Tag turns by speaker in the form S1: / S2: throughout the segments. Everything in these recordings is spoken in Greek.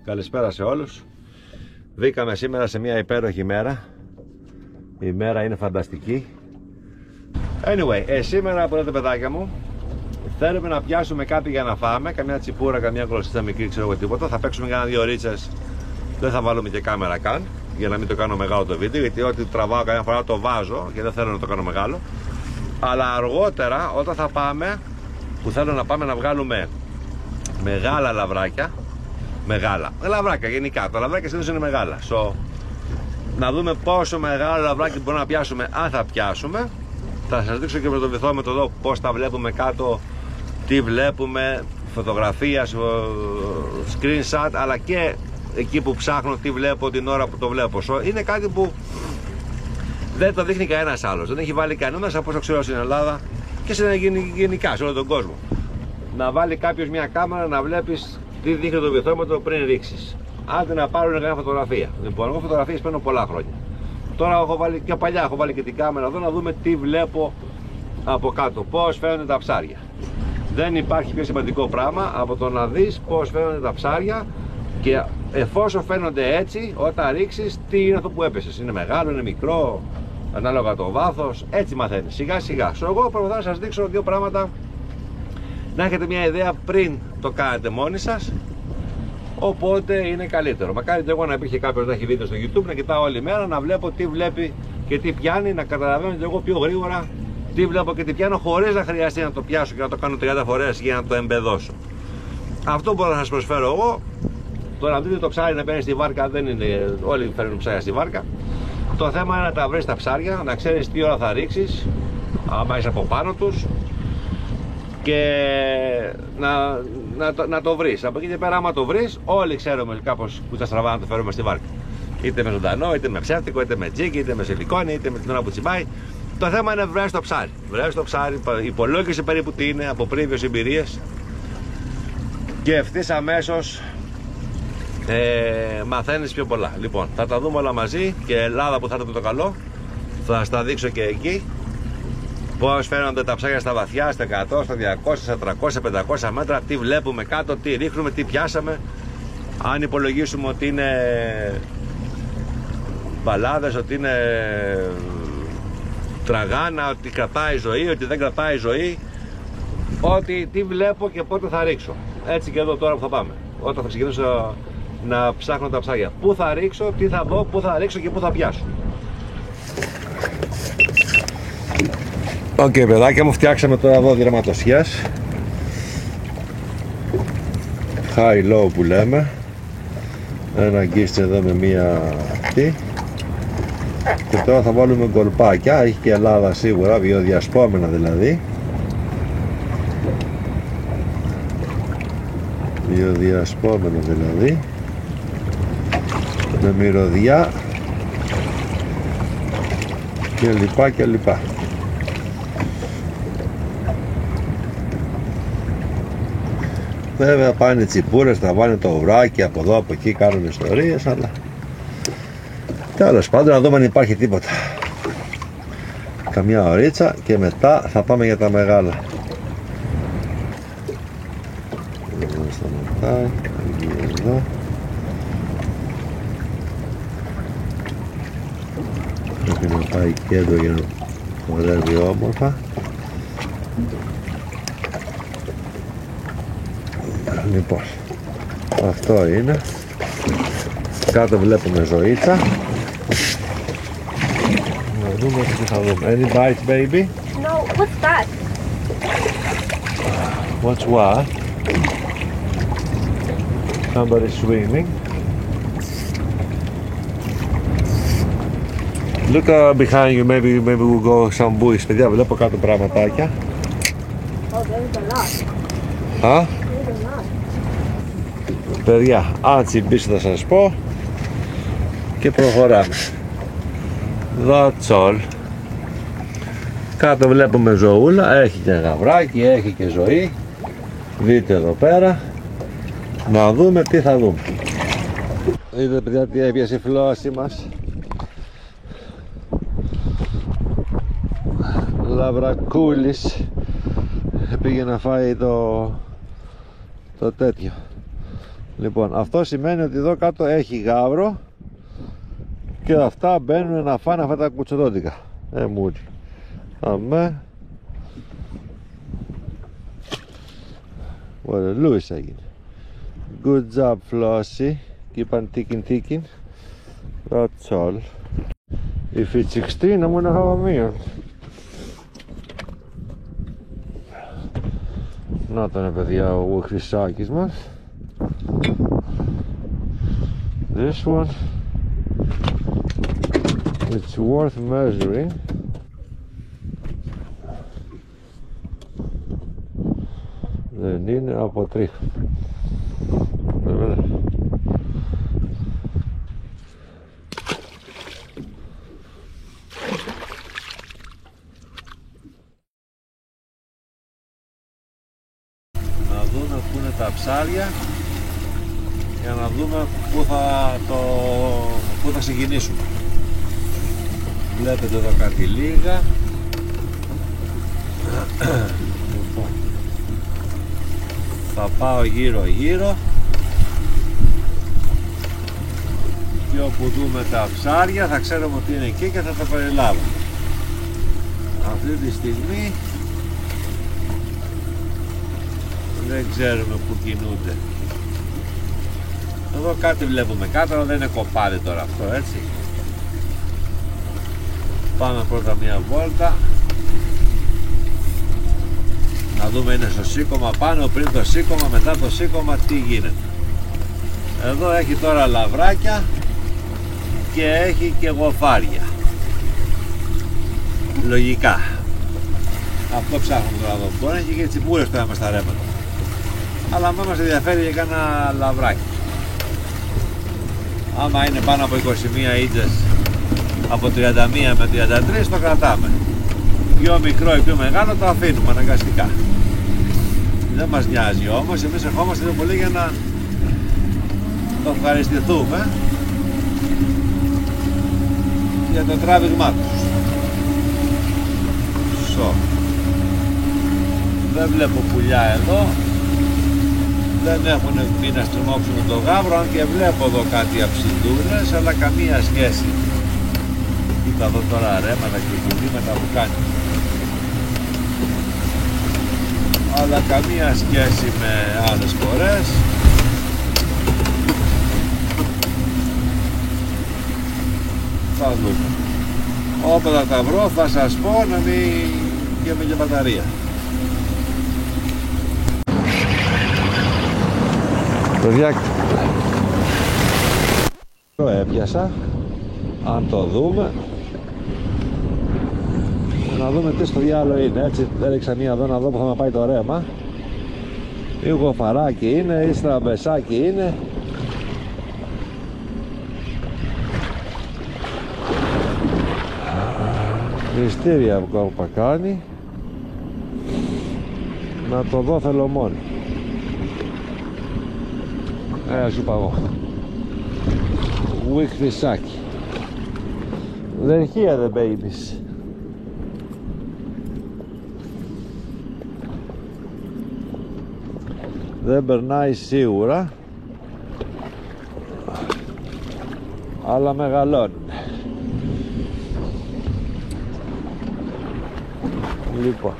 S1: Καλησπέρα σε όλους. Βγήκαμε σήμερα σε μια υπέροχη μέρα. Η μέρα είναι φανταστική. Anyway, σήμερα πρώτα παιδάκια μου, θέλουμε να πιάσουμε κάτι για να φάμε. Καμιά τσιπούρα, καμιά γλωσσίτσα μικρή, ξέρω εγώ τίποτα. Θα παίξουμε κάνα 2 ωρίτσες. Δεν θα βάλουμε και κάμερα καν, για να μην το κάνω μεγάλο το βίντεο, γιατί ό,τι τραβάω καμιά φορά το βάζω και δεν θέλω να το κάνω μεγάλο. Αλλά αργότερα, όταν θα πάμε, που θέλω να πάμε να βγάλουμε μεγάλα λαβράκια. Μεγάλα λαβράκια γενικά, τα λαβράκια συνήθως είναι μεγάλα. Να δούμε πόσο μεγάλο λαβράκι μπορούμε να πιάσουμε, αν θα πιάσουμε. Θα σας δείξω και με το βυθόμετρο εδώ πώς τα βλέπουμε κάτω, τι βλέπουμε, φωτογραφία, screenshot, αλλά και εκεί που ψάχνω τι βλέπω την ώρα που το βλέπω. Είναι κάτι που δεν το δείχνει κανένας άλλος, δεν έχει βάλει κανένας από όσο ξέρω στην Ελλάδα και γενικά σε όλο τον κόσμο. Να βάλει κάποιος μια κάμερα να βλέπεις τι δείχνει το βυθόμετρο πριν ρίξεις. Άντε να πάρουν κανένα φωτογραφία. Λοιπόν, εγώ φωτογραφίες παίρνω πολλά χρόνια. Τώρα έχω βάλει και παλιά, έχω βάλει και την κάμερα εδώ να δούμε τι βλέπω από κάτω, πώς φαίνονται τα ψάρια. Δεν υπάρχει πιο σημαντικό πράγμα από το να δεις πώς φαίνονται τα ψάρια και εφόσον φαίνονται έτσι, όταν ρίξεις, τι είναι αυτό που έπεσες. Είναι μεγάλο, είναι μικρό, ανάλογα το βάθος, έτσι μαθαίνεις σιγά σιγά. Εγώ προσπαθώ να σας δείξω 2 πράγματα, να έχετε μια ιδέα πριν το κάνετε μόνοι σας. Οπότε είναι καλύτερο. Μακάρι και εγώ να υπήρχε κάποιος να έχει βίντεο στο YouTube, να κοιτάω όλη μέρα, να βλέπω τι βλέπει και τι πιάνει, να καταλαβαίνω και εγώ πιο γρήγορα τι βλέπω και τι πιάνω, χωρίς να χρειαστεί να το πιάσω και να το κάνω 30 φορές για να το εμπεδώσω. Αυτό μπορώ να σας προσφέρω εγώ. Το να δείτε το ψάρι να μπαίνει στη βάρκα δεν είναι. Όλοι φέρνουν ψάρια στη βάρκα. Το θέμα είναι να τα βρεις τα ψάρια, να ξέρεις τι ώρα θα ρίξεις, άμα είσαι από πάνω τους, και να το βρεις. Από εκεί και πέρα, άμα το βρεις, όλοι ξέρουμε κάπως που τα στραβά να το φέρουμε στη βάρκα. Είτε με ζωντανό, είτε με ψεύτικο, είτε με τζίκι, είτε με σιλικόνι, είτε με την ώρα που τσιμπάει. Το θέμα είναι βρες το ψάρι. Βρες το ψάρι, υπολόγισε περίπου τι είναι από πρίβιες εμπειρίες και ευθύς αμέσως μαθαίνεις πιο πολλά. Λοιπόν, θα τα δούμε όλα μαζί και Ελλάδα που θα έρθει το καλό. Θα στα δείξω και εκεί. Πώς φαίνονται τα ψάρια στα βαθιά, στα 100, στα 200, στα 300, 500 μέτρα. Τι βλέπουμε κάτω, τι ρίχνουμε, τι πιάσαμε. Αν υπολογίσουμε ότι είναι μπαλάδες, ότι είναι τραγάνα, ότι κρατάει ζωή, ότι δεν κρατάει ζωή. Ότι τι βλέπω και πότε θα ρίξω. Έτσι και εδώ τώρα που θα πάμε. Όταν θα ξεκινήσω να ψάχνω τα ψάρια. Πού θα ρίξω, τι θα δω, πού θα ρίξω και πού θα πιάσω. Οκ, παιδάκια μου, φτιάξαμε τώρα εδώ δραματοσιές high low που λέμε. Ένα αγγίστε εδώ με μία αυτή. Και τώρα θα βάλουμε γκολπάκια. Έχει και Ελλάδα σίγουρα, βιοδιασπόμενα δηλαδή. Βιοδιασπόμενα δηλαδή, με μυρωδιά και λοιπά και λοιπά. Βέβαια πάνε τσιπούρες, τραβάνε το ουράκι από εδώ από εκεί, κάνουν ιστορίες, αλλά τέλος πάντων να δούμε αν υπάρχει τίποτα. Καμιά ωρίτσα και μετά θα πάμε για τα μεγάλα. Εδώ σταματάει, εδώ. Πρέπει να πάει κέντρο για να χορεύει όμορφα. Λοιπόν, αυτό είναι. Κάτω βλέπουμε ζωήτσα. Να δούμε τι θα δούμε. Any bites, baby?
S2: No, what's that?
S1: What's what? Somebody swimming. Look behind you, maybe we'll go some buoys. Παιδιά, βλέπω κάτω πραγματάκια.
S2: Oh, there's a lot.
S1: Α?
S2: There's a lot.
S1: Παιδιά, αν τσιμπήσει θα σας πω και προχωράμε. That's all. Κάτω βλέπουμε ζωούλα, έχει και γαβράκι, έχει και ζωή. Δείτε εδώ πέρα. Να δούμε τι θα δούμε. Είδατε παιδιά τι έπιασε η φλόση μας. Λαβρακούλης πήγε να φάει το τέτοιο, Λοιπόν, αυτό σημαίνει ότι εδώ κάτω έχει γάβρο και αυτά μπαίνουν να φάνε αυτά τα κουτσοδόντικα. Μούρι. Αμέ. Ωραία, Λούις έγινε. Good job, Flossie. Keep on ticking. That's all. If it's 16, I'm gonna have a meal. Να ήταν, παιδιά, ο χρυσάκης μας. This one, it's worth measuring. Δεν είναι από τρίχα. Να δούμε πού είναι τα ψάρια για να δούμε πού θα συγκινήσουμε. Βλέπετε εδώ κάτι λίγα. Λοιπόν, θα πάω γύρω και όπου δούμε τα ψάρια θα ξέρουμε ότι είναι εκεί και θα τα περιλάβουμε. Αυτή τη στιγμή δεν ξέρουμε που κινούνται. Εδώ κάτι βλέπουμε κάτω, αλλά δεν είναι κοπάδι τώρα αυτό, έτσι. Πάμε πρώτα μια βόλτα να δούμε είναι στο σήκωμα πάνω, πριν το σήκωμα, μετά το σήκωμα, τι γίνεται. Εδώ έχει τώρα λαβράκια και έχει και γοφάρια. Λογικά. Αυτό ψάχνουμε τώρα εδώ. Μπορεί να έχει και τσιπούρες τώρα μες στα ρέματα. Αλλά μα μας ενδιαφέρει για κάνα λαβράκι. Άμα είναι πάνω από 21 ίντζες, από 31 με 33, το κρατάμε. Πιο μικρό ή πιο μεγάλο το αφήνουμε αναγκαστικά. Δεν μας νοιάζει όμως, εμείς ερχόμαστε εδώ πολύ για να το ευχαριστηθούμε για το τράβηγμά τους. Δεν βλέπω πουλιά εδώ, δεν έχουν πει να στριμώξουν το γάβρο, αν και βλέπω εδώ κάτι αψιδούρες, αλλά καμία σχέση. Κοίτα εδώ τώρα ρέματα και κουλήματα που κάνει. Αλλά καμία σχέση με άλλες φορές. Θα δούμε. Όποτε τα βρω θα σας πω, να μην γίνουμε και μπαταρία. Παιδιά, το έπιασα. Αν το δούμε, να δούμε τι στο διάλογο είναι. Έτσι έριξα μία εδώ να δω που θα με πάει το ρέμα. Ή γοφαράκι είναι ή στραμπεσάκι είναι. Μυστήρια που κάνει. Να το δω θέλω μόνο. Σου είπα εγώ. Χρυσάκι. They're here the babies. Δεν περνάει σίγουρα, αλλά μεγαλώνει. Λοιπόν,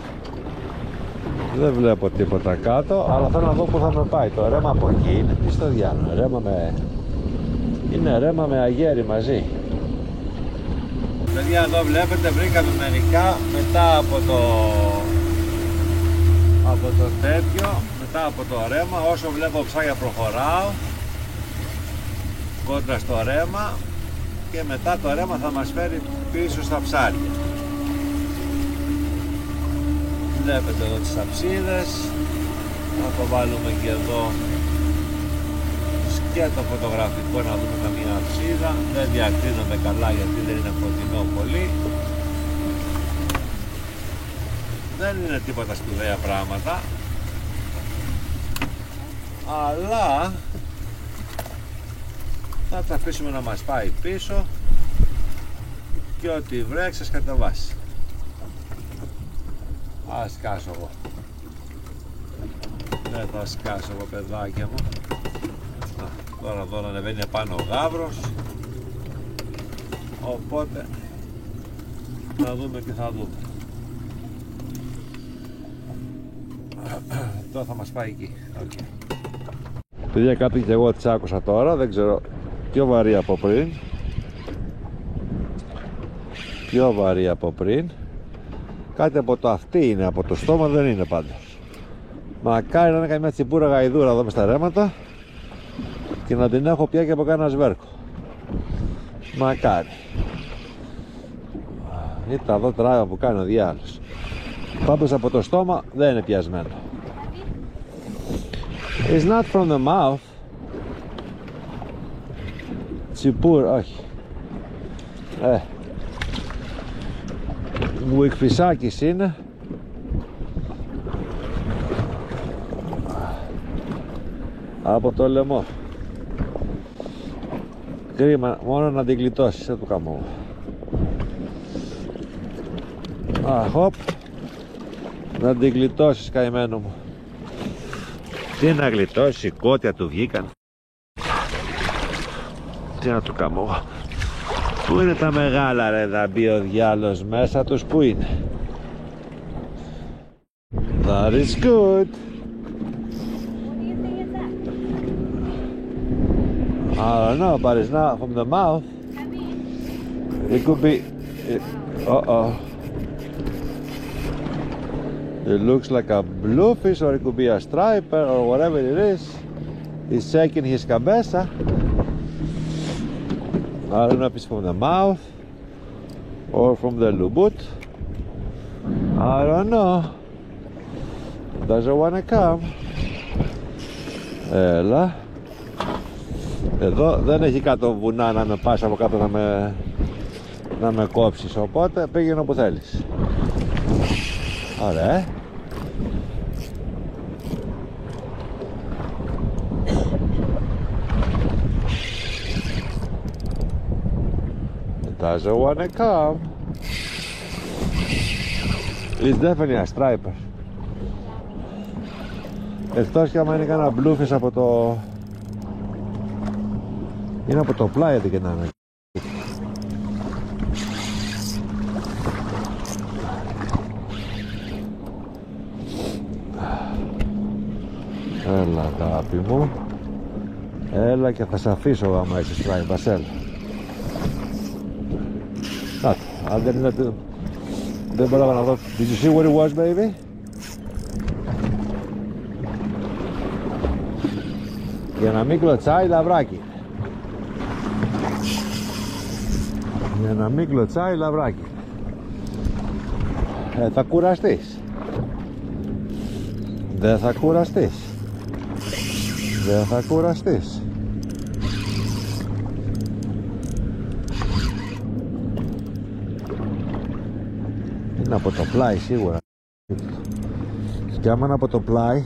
S1: δεν βλέπω τίποτα κάτω, αλλά θέλω να δω που θα με πάει. Το ρέμα από εκεί είναι, τι στο διάλογο, ρέμα με... είναι ρέμα με αγέρι μαζί. Παιδιά, εδώ βλέπετε βρήκαμε μερικά μετά από το τέτοιο, μετά από το ρέμα. Όσο βλέπω ψάρια προχωράω κόντρα στο ρέμα και μετά το ρέμα θα μας φέρει πίσω στα ψάρια. Βλέπετε εδώ τις αψίδες, θα το βάλουμε και εδώ σκέτο φωτογραφικό να δούμε καμία αψίδα. Δεν διακρίνομαι καλά γιατί δεν είναι φωτεινό πολύ. Δεν είναι τίποτα σπουδαία πράγματα, αλλά θα τα αφήσουμε να μας πάει πίσω και ό,τι βρέξει ας κατεβάσει. Ας σκάσω εγώ. Δεν θα σκάσω εγώ, παιδάκια μου. Τώρα εδώ ανεβαίνει πάνω ο γάβρος. Οπότε να δούμε τι θα δούμε. Τώρα θα μας πάει εκεί. Okay. Παιδιά, κάτι και εγώ τις άκουσα τώρα, δεν ξέρω, πιο βαρύ από πριν. Πιο βαρύ από πριν. Κάτι από το αυτί είναι, από το στόμα δεν είναι πάντως. Μακάρι να είναι καμιά τσιμπούρα γαϊδούρα εδώ μες στα ρέματα και να την έχω πια και από κάνα σβέρκο. Μακάρι. Κοίτα εδώ τράβα που κάνει ο διάλος. Πάντως από το στόμα δεν είναι πιασμένο. It's not from the mouth. Τσιπούρ, όχι. Γουικφισάκης είναι. Από το λαιμό. Κρίμα, μόνο να την γλιτώσεις, δεν του κάνω. Χοπ. Να την γλιτώσεις, καημένο μου. Τι να γλιτώσει, κότια του βγήκαν. Τι να του κάνω. Πού είναι τα μεγάλα ρε, θα μπει ο διάλος μέσα τους, πού είναι. That is good. I don't know, but it's not from the mouth. It could be. It looks like a bluefish, or it could be a striper, or whatever it is. He's shaking his cabeza. I don't know if it's from the mouth or from the lubut. I don't know. Doesn't want to come. Έλα. Εδώ δεν έχει κάτω βουνά να με πας από κάτω να με κόψεις, οπότε πήγαινε όπου θέλεις. Ωραία. It doesn't want to come. It's definitely a striper. Εκτός και άμα είναι κανένα μπλούφις από το... είναι από το πλάι, γιατί και να είναι. Έλα αγάπη μου. Έλα και θα σε αφήσω άμα έχεις τράιμπας, έλα. Αν δεν είναι... δεν μπορώ να δω. Did you see what it was, baby? Για να μην κλωτσάει λαβράκι. Για να μην κλωτσάει λαβράκι. Θα κουραστείς. Δεν θα κουραστείς. Δεν θα κουραστείς. Είναι από το πλάι σίγουρα. Και άμα είναι από το πλάι,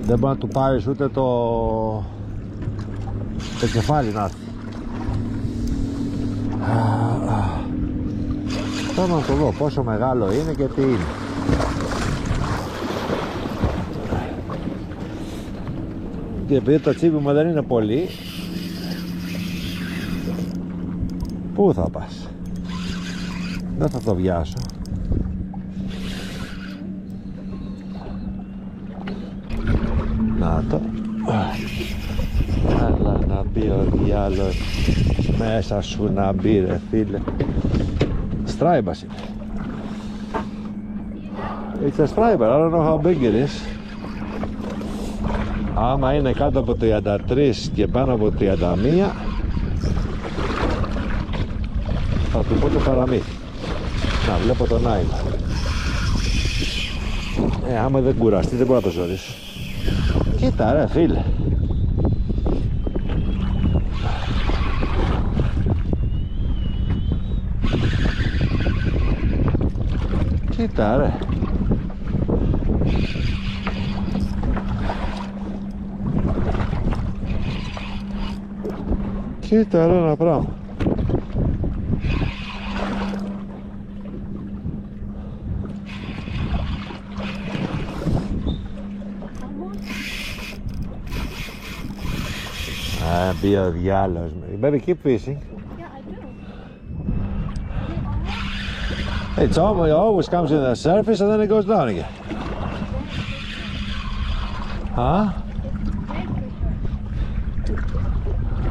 S1: δεν μπορεί να του πάρεις ούτε το κεφάλι να έρθει. Τώρα να το δω πόσο μεγάλο είναι και τι είναι. Και επειδή το τσίπι μου δεν είναι πολύ, πού θα πας? Δεν θα το βιάσω. Να το. Αλλά να μπει ο διάλος μέσα σου, να μπει ρε φίλε. Στράιμπας είναι. It's a striper, I don't know how big it is. Άμα είναι κάτω από 33 και πάνω από 31, θα του πω το παραμύθι. Να βλέπω τον άϊλα. Άμα δεν κουραστεί δεν μπορώ να το ζωρίσω. Κοίτα ρε φίλε. Κοίτα ρε. Κοίτα ρε ένα πράγμα. Μπει ο διάλογος. Baby, keep fishing.
S2: Yeah, I do.
S1: It always comes in the surface and then it goes down again. Huh?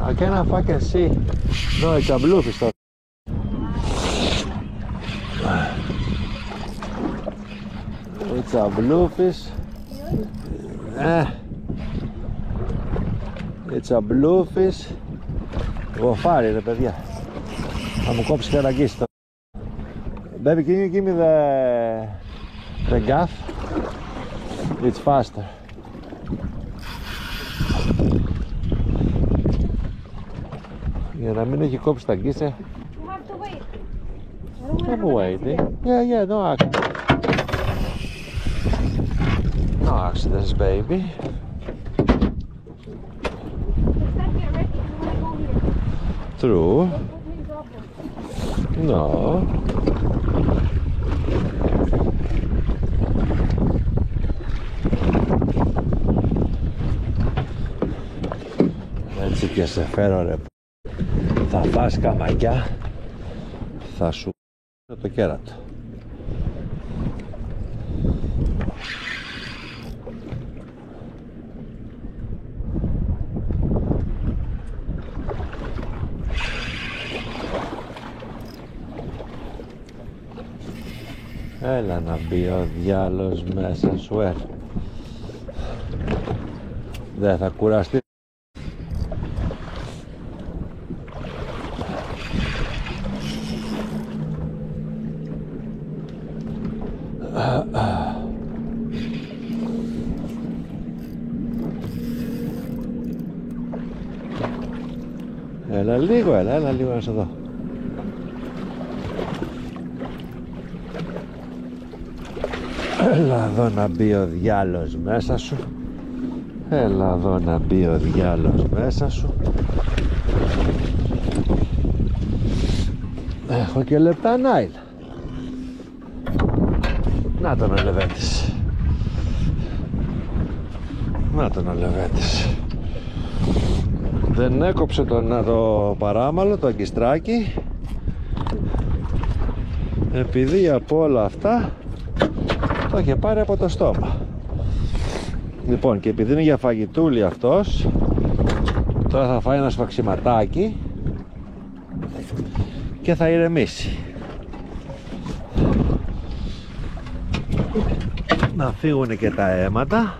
S1: I cannot fucking see. No, it's a bluefish. It's a bluefish. It's a bluefish. Γοφάρι ρε παιδιά. Θα μου κόψει και ραγγίσει το. Baby, can you give me the gaff? It's faster. Για να μην έχει κόψει τα γκίσια.
S2: You have to wait.
S1: I'm waiting. Yeah, no accidents. No accidents, baby.
S2: Let's not get ready. You want to go here.
S1: True.
S2: Don't put me in trouble.
S1: No. Έτσι και σε φέρω ρε. Θα φας καμαγιά. Θα σου το κέρατο. Έλα να μπει ο διάλος μέσα σου, δεν θα κουραστεί. Έλα λίγο να σε δω. Έλα εδώ να μπει ο διάλος μέσα σου. Έλα εδώ να μπει ο διάλος μέσα σου. Έχω και λεπτά Νάιλ. Να τον ο Λεβέντης. Να τον ο Λεβέντης. Δεν έκοψε το παράμαλο, το αγκιστράκι, επειδή από όλα αυτά το είχε πάρει από το στόμα. Λοιπόν, και επειδή είναι για φαγητούλι αυτός, τώρα θα φάει ένα σφαξιματάκι και θα ηρεμήσει. Να φύγουν και τα αίματα.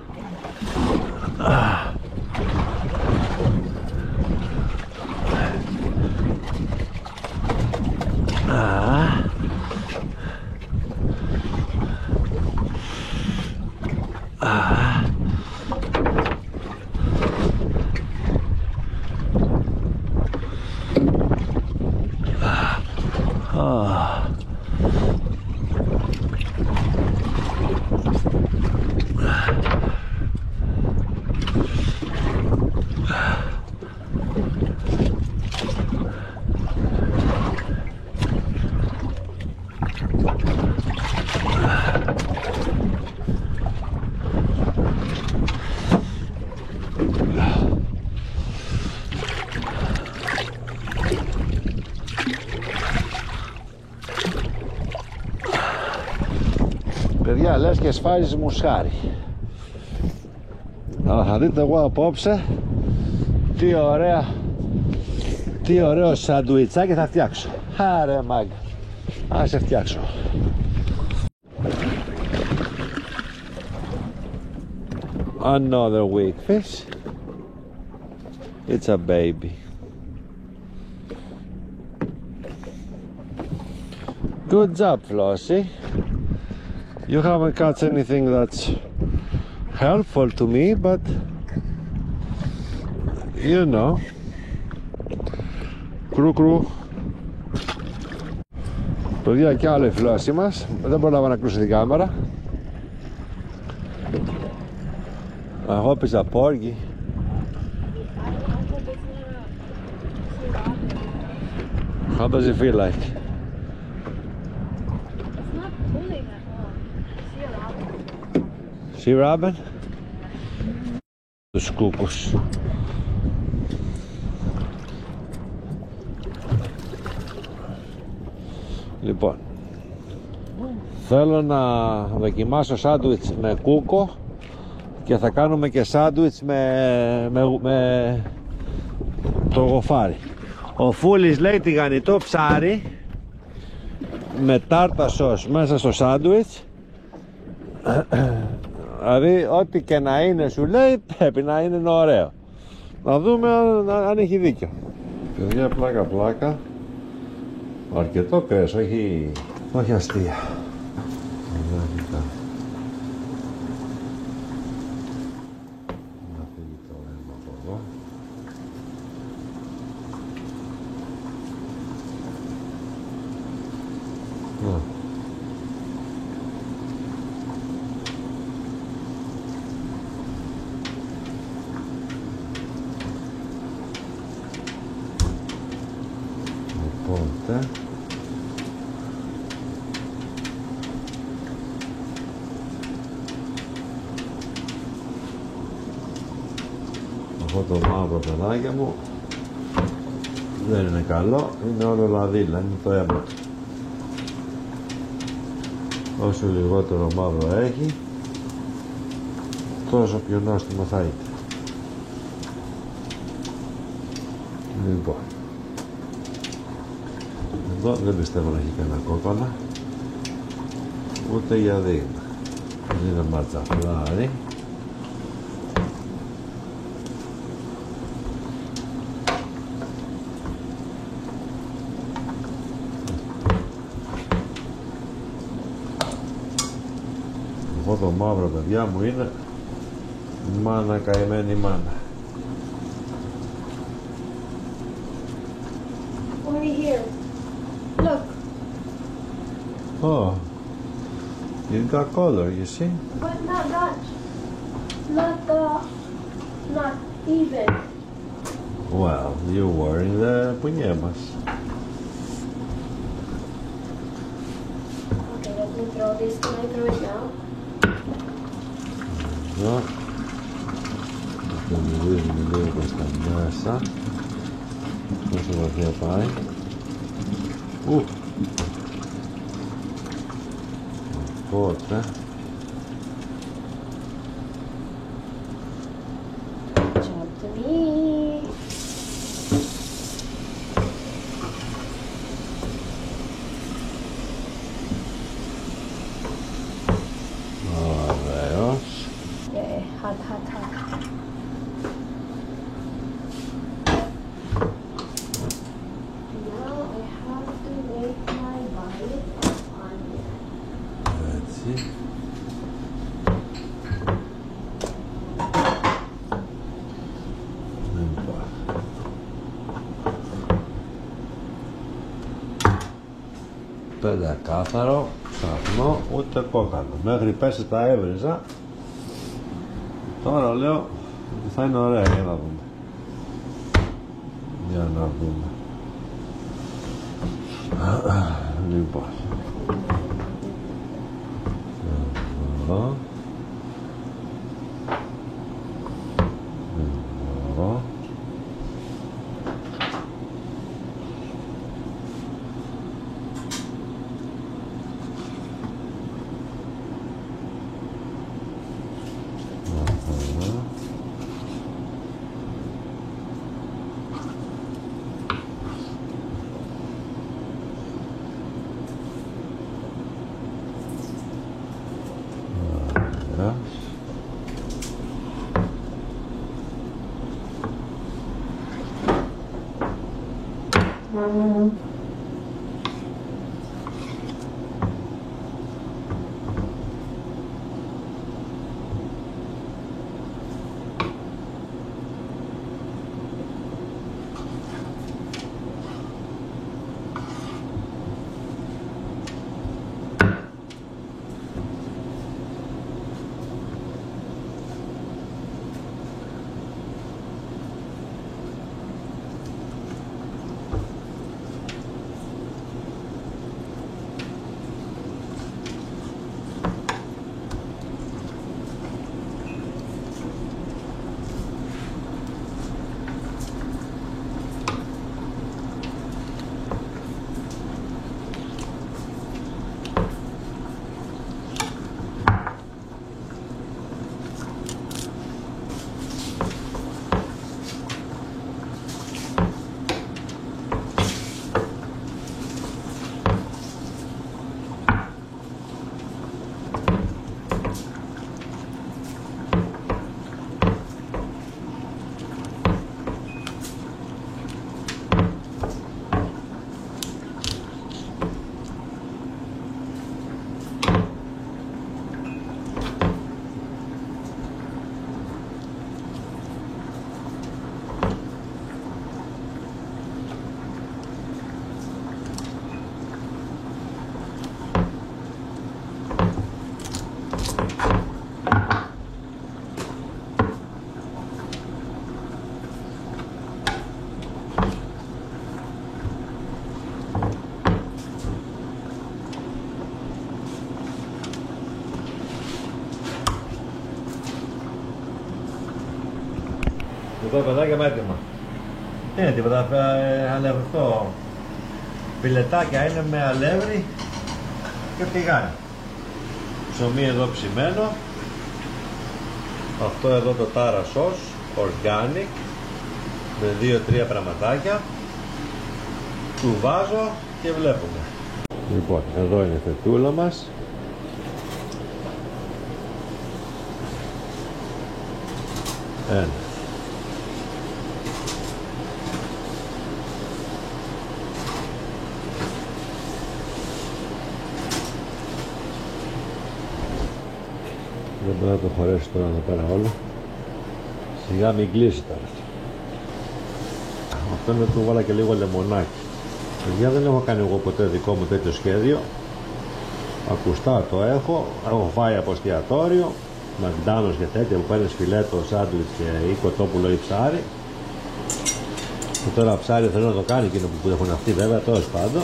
S1: Παιδιά, λες και σφάζεις μουσχάρι. Αλλά θα δείτε εγώ απόψε τι ωραίο σαντουιτσάκι θα φτιάξω. Άρε μάγκα, ας σε φτιάξω. Another weak fish. It's a baby. Good job, Flossie. You haven't caught anything that's helpful to me, but you know, κρου. Παιδιά, κι άλλο η Flossie μας. Δεν πρόλαβα να κλείσω την κάμερα. I hope it's a porgy. How does it feel like?
S2: It's not pulling at all. See a robin?
S1: Sea robin? Τους κούκους. Λοιπόν, θέλω να δοκιμάσω σάντουιτς με κούκο και θα κάνουμε και σάντουιτς με το γοφάρι. Ο Φούλης λέει τηγανιτό ψάρι με τάρτα σος μέσα στο σάντουιτς. Δηλαδή ό,τι και να είναι, σου λέει, πρέπει να είναι ωραίο. Να δούμε αν έχει δίκιο. Παιδιά, πλάκα αρκετό κρέας, όχι αστεία. Να φύγει το αίμα από εδώ. Οπότε αυτό το μαύρο, παιδάκια μου, δεν είναι καλό, είναι όλο λαδίλα, είναι το αίμα του. Όσο λιγότερο μαύρο έχει, τόσο πιο νόστιμο θα είναι. Λοιπόν, εδώ δεν πιστεύω να έχει κανένα κόκκαλα, ούτε για δείγμα. Είναι ματσαφλάρι. Αυτό το μαύρο, παιδιά μου, είναι μάνα, καημένη μάνα.
S2: Only here. Look.
S1: Oh, you got color, you see?
S2: But not even.
S1: Well, you're wearing the puñemas.
S2: Okay, let me throw this. Can I throw it now?
S1: Εδώ. Το μυρίζουμε λίγο προς τα μέσα. Πόσο βαθιά πάει. Οπότε
S2: Chop the meat.
S1: ωραίος.
S2: Yeah, hot. Now I have to make my violet on it.
S1: Έτσι. Πεντακάθαρο, ψαχνό, ούτε κόκκαλο. Μέχρι πέσει τα έβριζα. Τώρα λέω ότι θα είναι ωραία, για να δούμε. Για να δούμε. Λοιπόν. Εδώ. Εδώ. Αυτό παιδάκια με έτοιμα. Είναι τίποτα, αλευρευτό. Πιλετάκια είναι με αλεύρι και τηγάνι. Ψωμί εδώ ψημένο. Αυτό εδώ το τάρα σος, organic, με 2-3 πραγματάκια. Του βάζω και βλέπουμε. Λοιπόν, εδώ είναι η φετούλα μας. Ένα. Δεν μπορεί να το χωρέσει τώρα εδώ πέρα όλο. Σιγά μην κλείσει τώρα. Αυτό είναι το βάλα και λίγο λεμονάκι. Παιδιά, δεν έχω κάνει εγώ ποτέ δικό μου τέτοιο σχέδιο. Ακουστά το έχω φάει από εστιατόριο, McDonald's και τέτοια που παίρνεις φιλέτο, σάντουιτς ή κοτόπουλο ή ψάρι. Και τώρα ψάρι θέλω να το κάνει εκείνο που έχουν αυτοί βέβαια, τέλος πάντων.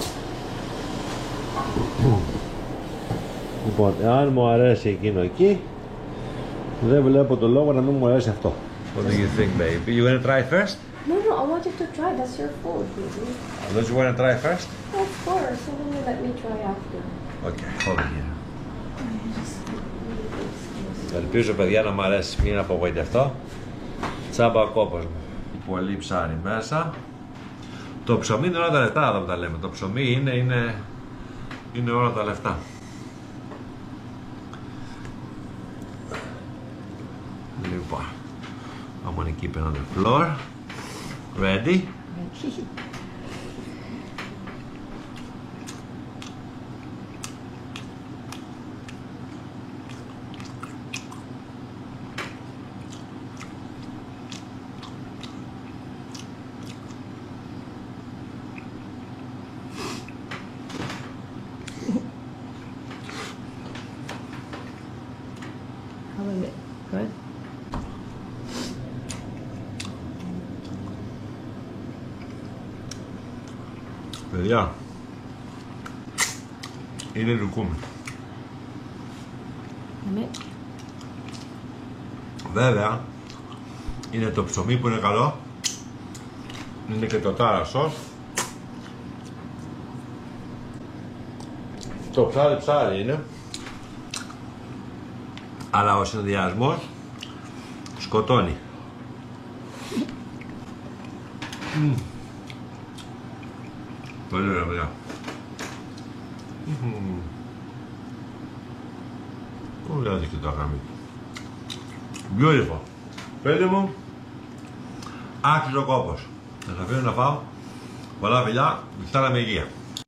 S1: Λοιπόν, αν μου αρέσει εκείνο εκεί, δεν βλέπω το λόγο να μην μου αρέσει αυτό. What do you think, baby? You wanna try first?
S2: No, I want you to try. That's your food, baby.
S1: Don't you wanna try first?
S2: Of course, and then you let me try after.
S1: Okay, hold on here. Ελπίζω, παιδιά, να μου αρέσει, μην απογοητευτώ. Τσάμπα ο κόπος μου. Πολύ ψάρι μέσα. Το ψωμί είναι όλα τα λεφτά εδώ που τα λέμε. Το ψωμί είναι όλα τα λεφτά. Λοιπόν, I'm gonna keep it on the floor. Ready?
S2: How is it? Good?
S1: Παιδιά, είναι λουκούμι. Βέβαια, είναι το ψωμί που είναι καλό. Είναι και το τάρα σος. Το ψάρι είναι. Αλλά ο συνδυασμός σκοτώνει. Πολύ ωραία, παιδιά. Ωραία δείχνει το αγάμι. Beautiful. Πέντε μου, άξιζε ο κόπος. Θα σας αφήνω να φάω. Πολλά φιλιά, στάλα με υγεία.